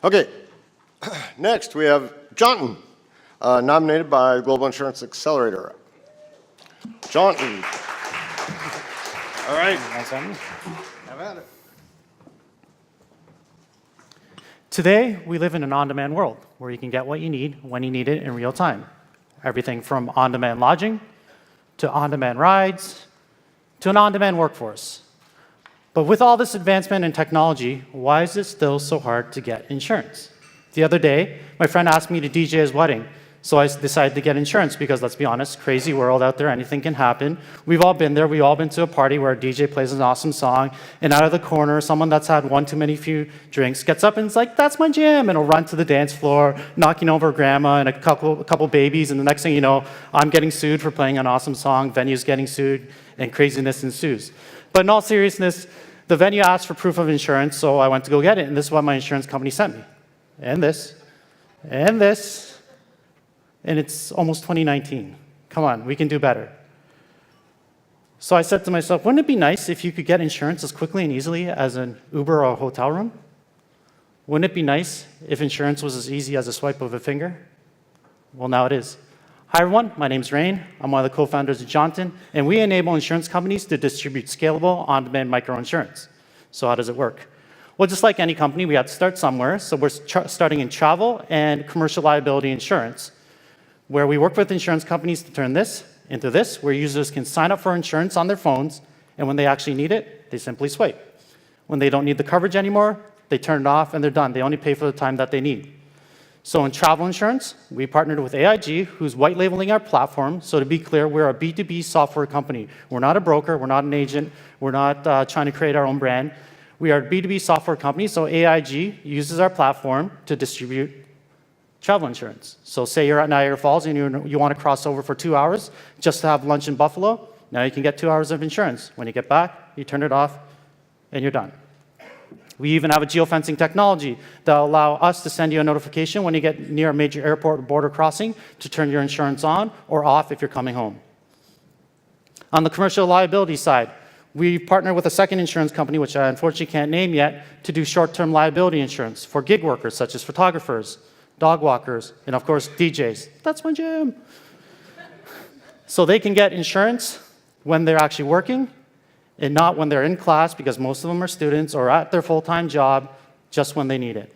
Okay, next we have Jauntin, nominated by Global Insurance Accelerator. Jauntin. All right. Have at it. Today, we live in an on-demand world where you can get what you need when you need it in real time. Everything from on-demand lodging to on-demand rides to an on-demand workforce. But with all this advancement in technology, why is it still so hard to get insurance? The other day, my friend asked me to DJ his wedding, so I decided to get insurance because, let's be honest, crazy world out there, anything can happen. We've all been there. We've all been to a party where a DJ plays an awesome song, and out of the corner, someone that's had one too many few drinks gets up and is like, "That's my jam," and will run to the dance floor, knocking over grandma and a couple babies, and the next thing you know, I'm getting sued for playing an awesome song, venue's getting sued, and craziness ensues. But in all seriousness, the venue asked for proof of insurance, so I went to go get it, and this is what my insurance company sent me. And this, and this, and it's almost 2019. Come on, we can do better. So I said to myself, wouldn't it be nice if you could get insurance as quickly and easily as an Uber or a hotel room? Wouldn't it be nice if insurance was as easy as a swipe of a finger? Well, now it is. Hi, everyone. My name's Rain. I'm one of the co-founders of Jauntin, and we enable insurance companies to distribute scalable, on-demand microinsurance. So how does it work? Well, just like any company, we have to start somewhere. So we're starting in travel and commercial liability insurance, where we work with insurance companies to turn this into this, where users can sign up for insurance on their phones, and when they actually need it, they simply swipe. When they don't need the coverage anymore, they turn it off, and they're done. They only pay for the time that they need. So in travel insurance, we partnered with AIG, who's white labeling our platform. So to be clear, we're a B2B software company. We're not a broker. We're not an agent. We're not trying to create our own brand. We are a B2B software company, so AIG uses our platform to distribute travel insurance. So say you're at Niagara Falls and you want to cross over for 2 hours just to have lunch in Buffalo. Now you can get 2 hours of insurance. When you get back, you turn it off, and you're done. We even have a geofencing technology that will allow us to send you a notification when you get near a major airport or border crossing to turn your insurance on or off if you're coming home. On the commercial liability side, we partner with a second insurance company, which I unfortunately can't name yet, to do short-term liability insurance for gig workers such as photographers, dog walkers, and of course, DJs. That's my jam. So they can get insurance when they're actually working and not when they're in class, because most of them are students or at their full-time job, just when they need it.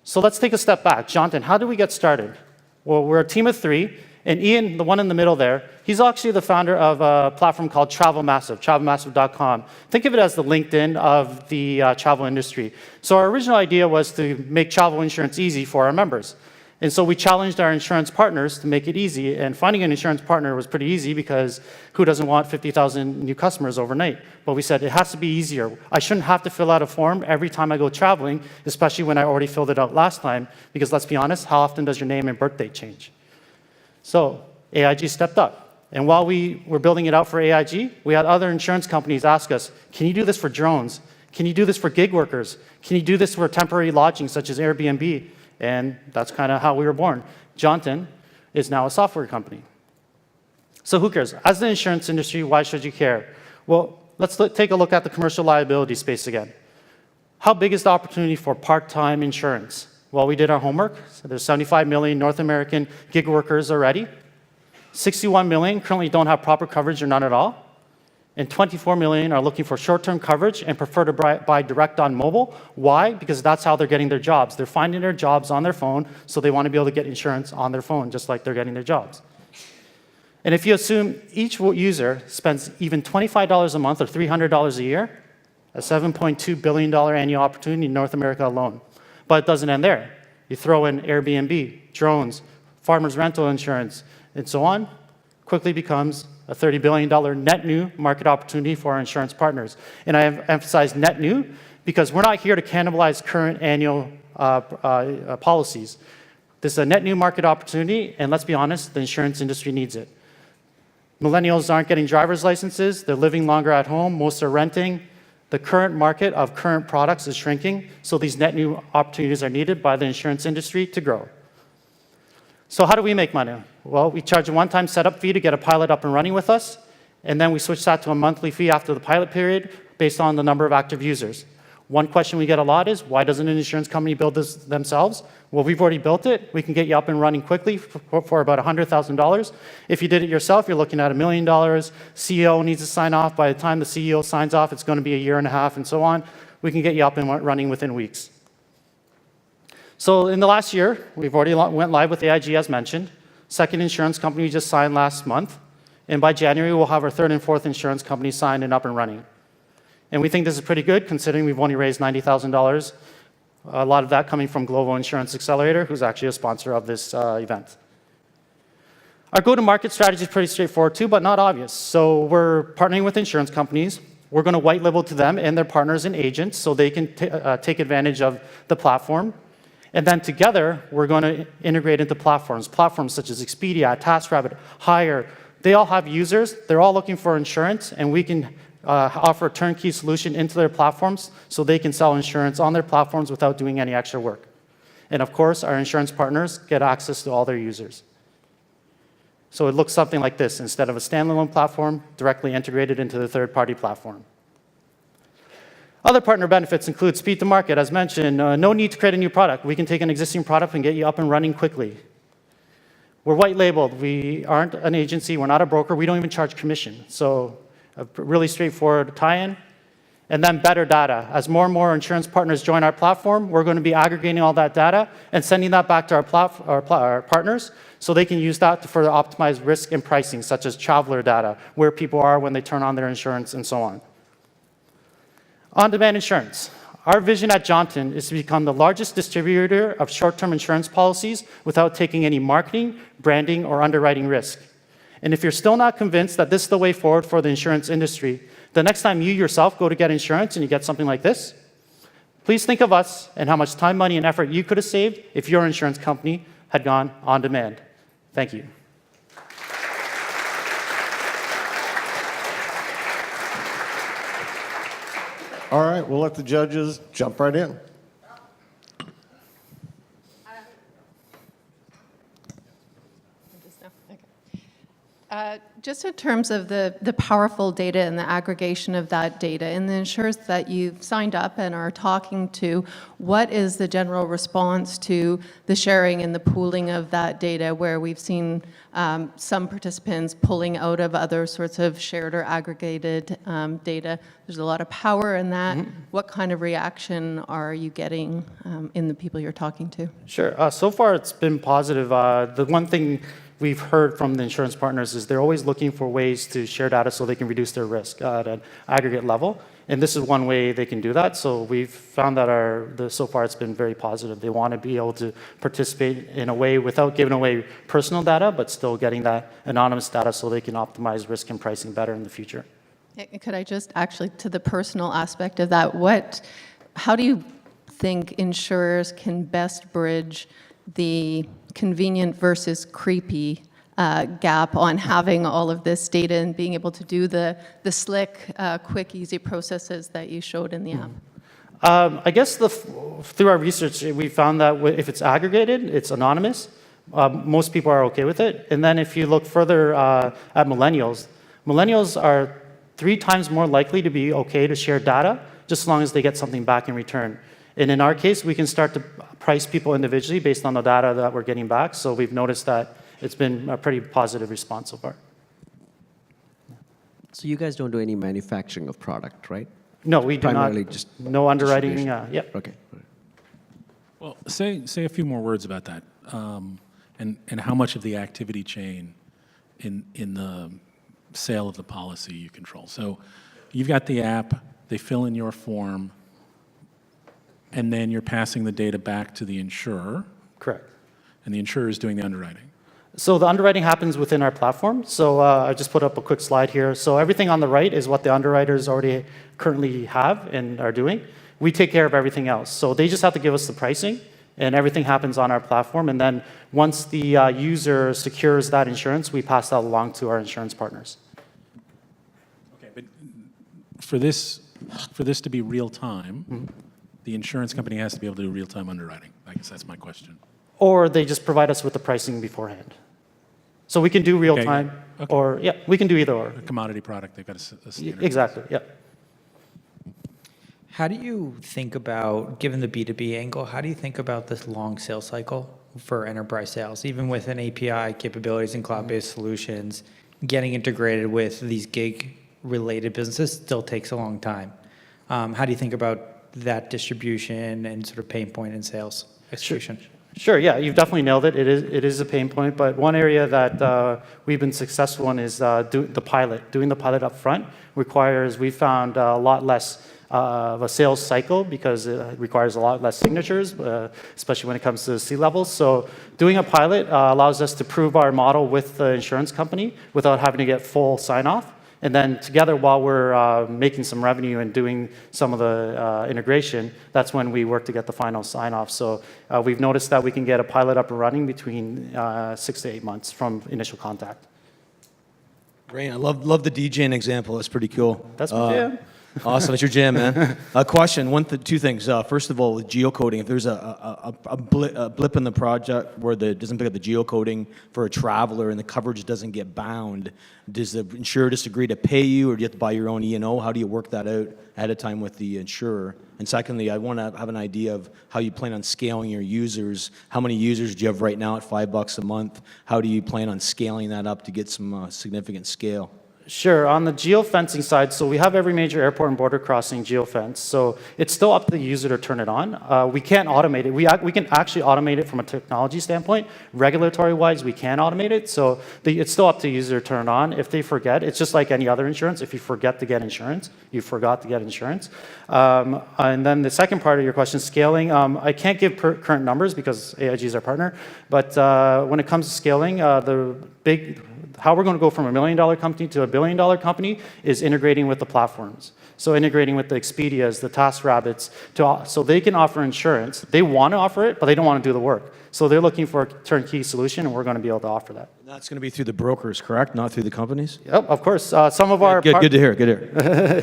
So let's take a step back. Jauntin, how did we get started? Well, we're a team of 3, and Ian, the one in the middle there, he's actually the founder of a platform called TravelMassive, travelmassive.com. Think of it as the LinkedIn of the travel industry. So our original idea was to make travel insurance easy for our members. And so we challenged our insurance partners to make it easy, and finding an insurance partner was pretty easy because who doesn't want 50,000 new customers overnight? But we said it has to be easier. I shouldn't have to fill out a form every time I go traveling, especially when I already filled it out last time, because let's be honest, how often does your name and birth date change? So AIG stepped up. And while we were building it out for AIG, we had other insurance companies ask us, can you do this for drones? Can you do this for gig workers? Can you do this for temporary lodging, such as Airbnb? And that's kind of how we were born. Jauntin is now a software company. So who cares? As the insurance industry, why should you care? Well, let's take a look at the commercial liability space again. How big is the opportunity for part-time insurance? Well, we did our homework. So there's 75 million North American gig workers already. 61 million currently don't have proper coverage or none at all. And 24 million are looking for short-term coverage and prefer to buy direct on mobile. Why? Because that's how they're getting their jobs. They're finding their jobs on their phone, so they want to be able to get insurance on their phone, just like they're getting their jobs. And if you assume each user spends even $25 a month or $300 a year, a $7.2 billion annual opportunity in North America alone. But it doesn't end there. You throw in Airbnb, drones, farmers' rental insurance, and so on, quickly becomes a $30 billion net new market opportunity for our insurance partners. And I have emphasized net new because we're not here to cannibalize current annual policies. This is a net new market opportunity, and let's be honest, the insurance industry needs it. Millennials aren't getting driver's licenses. They're living longer at home. Most are renting. The current market of current products is shrinking, so these net new opportunities are needed by the insurance industry to grow. So how do we make money? Well, we charge a one-time setup fee to get a pilot up and running with us, and then we switch that to a monthly fee after the pilot period based on the number of active users. One question we get a lot is, why doesn't an insurance company build this themselves? Well, we've already built it. We can get you up and running quickly for about $100,000. If you did it yourself, you're looking at $1 million. CEO needs to sign off. By the time the CEO signs off, it's going to be a year and a half and so on. We can get you up and running within weeks. So in the last year, we've already went live with AIG as mentioned. Second insurance company we just signed last month. And by January, we'll have our third and fourth insurance company signed and up and running. And we think this is pretty good considering we've only raised $90,000, a lot of that coming from Global Insurance Accelerator, who's actually a sponsor of this event. Our go-to-market strategy is pretty straightforward too, but not obvious. So we're partnering with insurance companies. We're going to white label to them and their partners and agents so they can take advantage of the platform. And then together, we're going to integrate into platforms such as Expedia, TaskRabbit, Hire. They all have users. They're all looking for insurance, and we can offer a turnkey solution into their platforms so they can sell insurance on their platforms without doing any extra work. And of course, our insurance partners get access to all their users. So it looks something like this. Instead of a standalone platform, directly integrated into the third-party platform. Other partner benefits include speed to market. As mentioned, no need to create a new product. We can take an existing product and get you up and running quickly. We're white labeled. We aren't an agency. We're not a broker. We don't even charge commission. So a really straightforward tie-in. And then better data. As more and more insurance partners join our platform, we're going to be aggregating all that data and sending that back to our partners so they can use that to further optimize risk and pricing, such as traveler data, where people are when they turn on their insurance, and so on. On-demand insurance. Our vision at Jauntin is to become the largest distributor of short-term insurance policies without taking any marketing, branding, or underwriting risk. And if you're still not convinced that this is the way forward for the insurance industry, the next time you yourself go to get insurance and you get something like this, please think of us and how much time, money, and effort you could have saved if your insurance company had gone on demand. Thank you. All right, we'll let the judges jump right in. Just in terms of the powerful data and the aggregation of that data, and the insurers that you've signed up and are talking to, what is the general response to the sharing and the pooling of that data, where we've seen some participants pulling out of other sorts of shared or aggregated data? There's a lot of power in that. Mm-hmm. What kind of reaction are you getting in the people you're talking to? Sure. So far, it's been positive. The one thing we've heard from the insurance partners is they're always looking for ways to share data so they can reduce their risk at an aggregate level. And this is one way they can do that. So we've found that so far it's been very positive. They want to be able to participate in a way without giving away personal data, but still getting that anonymous data so they can optimize risk and pricing better in the future. Could I just actually, to the personal aspect of that, how do you think insurers can best bridge the convenient versus creepy gap on having all of this data and being able to do the slick, quick, easy processes that you showed in the app? I guess through our research, we found that if it's aggregated, it's anonymous. Most people are okay with it. And then if you look further at millennials are 3 times more likely to be okay to share data, just as long as they get something back in return. And in our case, we can start to price people individually based on the data that we're getting back. So we've noticed that it's been a pretty positive response so far. So you guys don't do any manufacturing of product, right? No, we do Primarily not. Just no underwriting. Yep. Okay. Well, say a few more words about that, and how much of the activity chain in the sale of the policy you control. So you've got the app, they fill in your form, and then you're passing the data back to the insurer. Correct. And the insurer is doing the underwriting. So the underwriting happens within our platform. So I just put up a quick slide here. So everything on the right is what the underwriters already currently have and are doing. We take care of everything else. So they just have to give us the pricing, and everything happens on our platform. And then once the user secures that insurance, we pass that along to our insurance partners. Okay, but for this to be real time, mm-hmm. The insurance company has to be able to do real-time underwriting. I guess that's my question. Or they just provide us with the pricing beforehand. So we can do real-time, or we can do either or. A commodity product, they've got a standard. Exactly, yeah. How do you think about, given the B2B angle, how do you think about this long sales cycle for enterprise sales? Even with an API capabilities and cloud-based solutions, getting integrated with these gig-related businesses still takes a long time. How do you think about that distribution and sort of pain point in sales execution? Sure, yeah, you've definitely nailed it. It is a pain point, but one area that we've been successful in is doing the pilot. Doing the pilot up front requires, we found, a lot less of a sales cycle because it requires a lot less signatures, especially when it comes to C-levels. So doing a pilot allows us to prove our model with the insurance company without having to get full sign-off. And then together, while we're making some revenue and doing some of the integration, that's when we work to get the final sign-off. So we've noticed that we can get a pilot up and running between 6 to 8 months from initial contact. Great. I love the DJing example. That's pretty cool. That's my jam. Awesome. It's your jam, man. Question, two things. First of all, with geocoding, if there's a blip in the project where it doesn't pick up the geocoding for a traveler and the coverage doesn't get bound, does the insurer just agree to pay you, or do you have to buy your own E&O? How do you work that out ahead of time with the insurer? And secondly, I want to have an idea of how you plan on scaling your users. How many users do you have right now at $5 a month? How do you plan on scaling that up to get some significant scale? Sure. On the geofencing side, so we have every major airport and border crossing geofence. So it's still up to the user to turn it on. We can't automate it. We can actually automate it from a technology standpoint. Regulatory-wise, we can automate it. So it's still up to the user to turn it on. If they forget, it's just like any other insurance. If you forget to get insurance, you forgot to get insurance. And then the second part of your question, scaling. I can't give current numbers because AIG is our partner. But when it comes to scaling, how we're going to go from $1 million company to $1 billion company is integrating with the platforms. So integrating with the Expedias, the TaskRabbits, so they can offer insurance. They want to offer it, but they don't want to do the work. So they're looking for a turnkey solution, and we're going to be able to offer that. And that's going to be through the brokers, correct? Not through the companies? Yep, of course. Some of our Good to hear. Good to hear.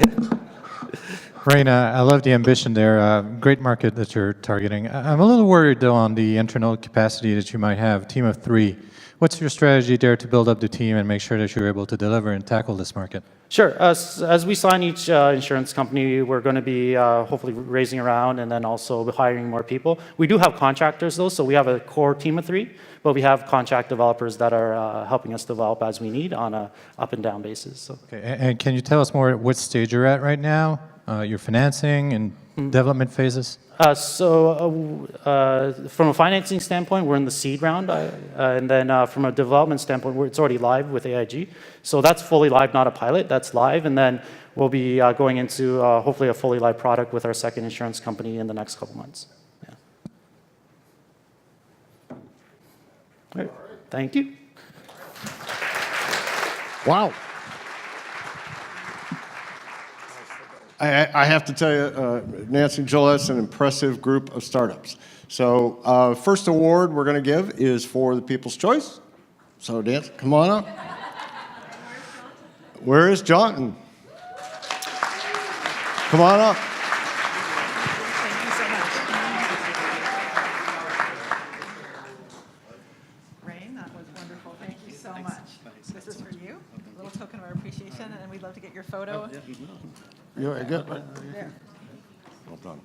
Raina, I love the ambition there. Great market that you're targeting. I'm a little worried, though, on the internal capacity that you might have, team of 3. What's your strategy there to build up the team and make sure that you're able to deliver and tackle this market? Sure. As we sign each insurance company, we're going to be hopefully raising around and then also hiring more people. We do have contractors, though, so we have a core team of 3, but we have contract developers that are helping us develop as we need on a up and down basis. So. Okay. And can you tell us more at what stage you're at right now? Your financing and development phases? From a financing standpoint, we're in the seed round, and then from a development standpoint, it's already live with AIG. So that's fully live, not a pilot. That's live, and then we'll be going into hopefully a fully live product with our second insurance company in the next couple months. Yeah. All right. Thank you. Wow. I have to tell you, Nancy and Joel, that's an impressive group of startups. So first award we're going to give is for the People's Choice. So Nancy, come on up. Where is Jauntin? Come on up. Thank you so much. Rain, that was wonderful. Thank you so much. This is for you, a little token of our appreciation, and we'd love to get your photo. You're good. There. Well done.